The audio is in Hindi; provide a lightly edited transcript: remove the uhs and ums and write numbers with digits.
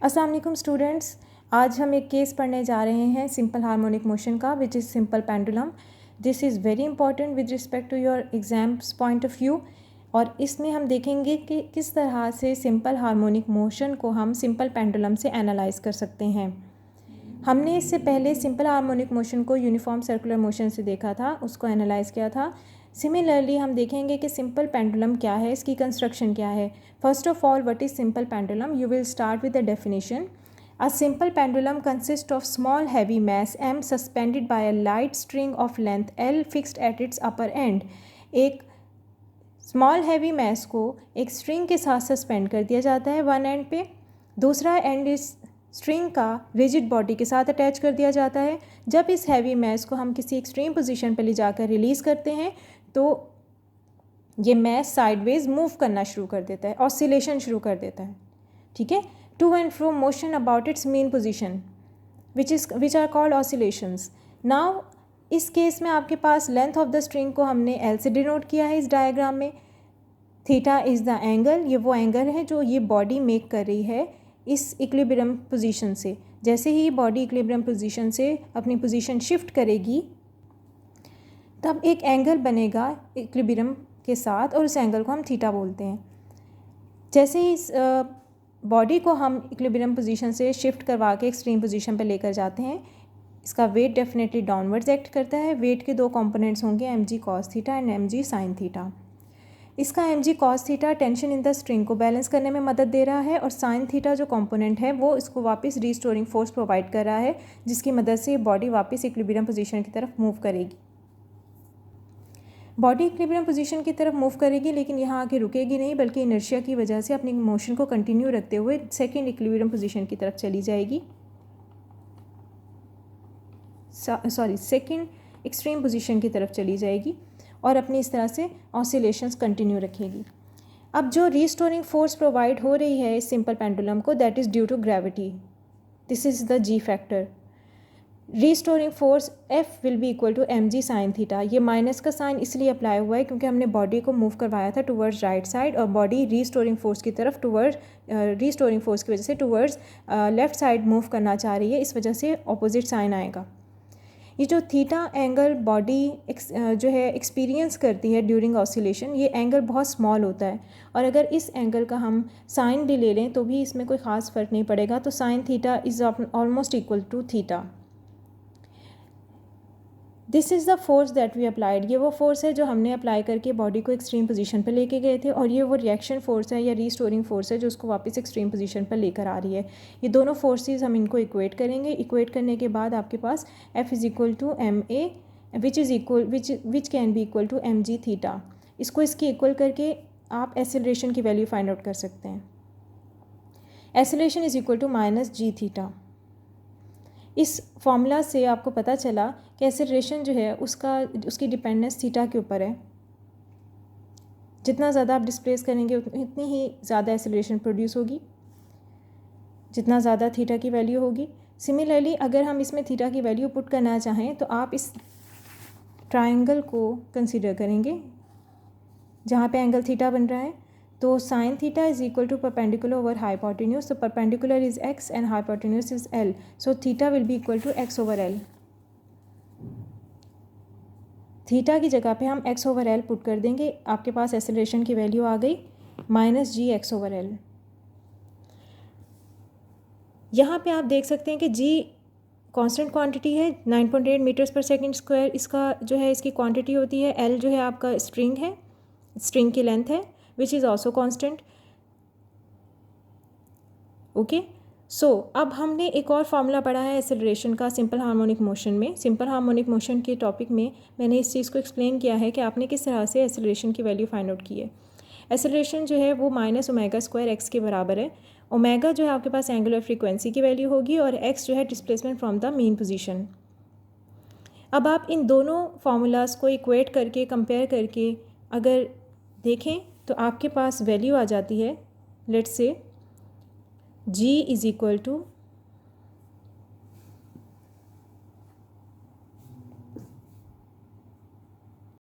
अस्सलाम वालेकुम स्टूडेंट्स, आज हम एक केस पढ़ने जा रहे हैं सिंपल हार्मोनिक मोशन का which is simple pendulum. This is very important with respect to your exams point of view. और इसमें हम देखेंगे कि किस तरह से सिंपल हार्मोनिक मोशन को हम सिंपल पेंडुलम से एनालाइज कर सकते हैं। हमने इससे पहले सिंपल हार्मोनिक मोशन को यूनिफॉर्म सर्कुलर मोशन से देखा था, उसको एनालाइज किया था। सिमिलरली हम देखेंगे कि सिंपल पेंडुलम क्या है, इसकी कंस्ट्रक्शन क्या है। First of all, what is simple pendulum? You will start with the definition. A simple pendulum consists of small heavy mass m suspended by a light string of length L fixed at its upper end। एक स्मॉल हैवी मैस को एक स्ट्रिंग के साथ सस्पेंड कर दिया जाता है वन एंड पे, दूसरा एंड इस स्ट्रिंग का रिजिड बॉडी के साथ अटैच कर दिया जाता है। जब इस हैवी मैस को हम किसी एक्सट्रीम पोजीशन पर ले जाकर रिलीज़ करते हैं तो ये मैस साइडवेज मूव करना शुरू कर देता है, ऑसिलेशन शुरू कर देता है। ठीक है, to and fro motion about its mean position which are called oscillations. Now इस केस में आपके पास लेंथ ऑफ द स्ट्रिंग को हमने एल से डिनोट किया है इस डायग्राम में। थीटा इज़ द एंगल, ये वो एंगल है जो ये बॉडी मेक कर रही है इस इक्विलिब्रियम पोजीशन से। जैसे ही बॉडी इक्विलिब्रियम पोजीशन से अपनी पोजीशन शिफ्ट करेगी तब एक एंगल बनेगा इक्विलिब्रियम के साथ और उस एंगल को हम थीटा बोलते हैं। जैसे ही इस बॉडी को हम इक्विलिब्रियम पोजीशन से शिफ्ट करवा के एक्सट्रीम पोजीशन पर लेकर जाते हैं, इसका वेट डेफिनेटली डाउनवर्ड्स एक्ट करता है। वेट के दो कंपोनेंट्स होंगे, M G cos theta and M G sine theta. इसका M G cos theta tension in the string को बैलेंस करने में मदद दे रहा है और साइन थीटा जो कंपोनेंट है वो इसको वापस रीस्टोरिंग फोर्स प्रोवाइड कर रहा है, जिसकी मदद से बॉडी वापस इक्विलिब्रियम पोजीशन की तरफ मूव करेगी। बॉडी इक्विलिब्रियम पोजीशन की तरफ मूव करेगी, लेकिन यहाँ आके रुकेगी नहीं, बल्कि इनर्शिया की वजह से अपनी मोशन को कंटिन्यू रखते हुए सेकेंड इक्विलिब्रियम पोजीशन की तरफ चली जाएगी, सेकेंड एक्सट्रीम पोजीशन की तरफ चली जाएगी और अपनी इस तरह से ऑसिलेशंस कंटिन्यू रखेगी। अब जो रीस्टोरिंग फोर्स प्रोवाइड हो रही है इस सिंपल पेंडुलम को, that is due to gravity. This is the G factor. Restoring force F will be equal to M G sine theta. ये माइनस का साइन इसलिए अप्लाई हुआ है क्योंकि हमने बॉडी को मूव करवाया था टूवर्ड्स राइट साइड और बॉडी रीस्टोरिंग फोर्स की तरफ रीस्टोरिंग फोर्स की वजह से टूवर्ड्स लेफ्ट साइड मूव करना चाह रही है, इस वजह से ऑपोजिट साइन आएगा। ये जो थीटा एंगल बॉडी जो है एक्सपीरियंस करती है ड्यूरिंग ऑसिलेशन, ये एंगल बहुत स्मॉल होता है और अगर इस एंगल का हम साइन भी ले लें तो भी इसमें कोई ख़ास फ़र्क नहीं पड़ेगा। तो sine theta is almost equal to theta. This is the force that we applied. ये वो फोर्स है जो हमने अप्लाई करके बॉडी को एक्सट्रीम पोजीशन पर लेके गए थे और ये वो रिएक्शन फोर्स है या रीस्टोरिंग फोर्स है जो उसको वापस एक्सट्रीम पोजीशन पर लेकर आ रही है। ये दोनों फोर्सेस हम इनको इक्वेट करेंगे। इक्वेट करने के बाद आपके पास F is equal to M A which can be equal to M G theta. इसको इसकी इक्वल करके आप एक्सेलरेशन की वैल्यू फाइंड आउट कर सकते हैं। Acceleration is equal to minus G theta. इस फॉर्मूला से आपको पता चला कि एक्सेलरेशन जो है उसकी डिपेंडेंस थीटा के ऊपर है। जितना ज़्यादा आप डिस्प्लेस करेंगे उतनी ही ज़्यादा एक्सेलरेशन प्रोड्यूस होगी, जितना ज़्यादा थीटा की वैल्यू होगी। सिमिलरली अगर हम इसमें थीटा की वैल्यू पुट करना चाहें तो आप इस ट्रायंगल को कंसीडर करेंगे जहाँ पे एंगल थीटा बन रहा है। तो sine theta is equal to perpendicular over hypotenuse. तो perpendicular is X and hypotenuse is L, so theta will be equal to X over L. Theta की जगह पे हम एक्स ओवर एल पुट कर देंगे, आपके पास एक्सेलरेशन की वैल्यू आ गई माइनस जी एक्स ओवर एल। यहाँ पे आप देख सकते हैं कि जी कांस्टेंट क्वांटिटी है, 9.8 मीटर्स पर सेकंड स्क्वायर इसका जो है इसकी क्वांटिटी होती है। एल जो है आपका स्ट्रिंग है, स्ट्रिंग की लेंथ है which is also constant. Okay, so अब हमने एक और फार्मूला पढ़ा है एक्सेलरेशन का सिंपल हार्मोनिक मोशन में। सिंपल हार्मोनिक मोशन के टॉपिक में मैंने इस चीज़ को एक्सप्लेन किया है कि आपने किस तरह से एक्सेलरेशन की वैल्यू फाइंड आउट की है। एक्सेलरेशन जो है वो माइनस ओमेगा स्क्वायर एक्स के बराबर है। ओमेगा जो है आपके पास एंगुलर फ्रीक्वेंसी की वैल्यू होगी और एक्स जो है displacement from the mean position. अब आप इन दोनों फार्मूलाज को इक्वेट करके कंपेयर करके अगर देखें तो आपके पास वैल्यू आ जाती है, let's say g is equal to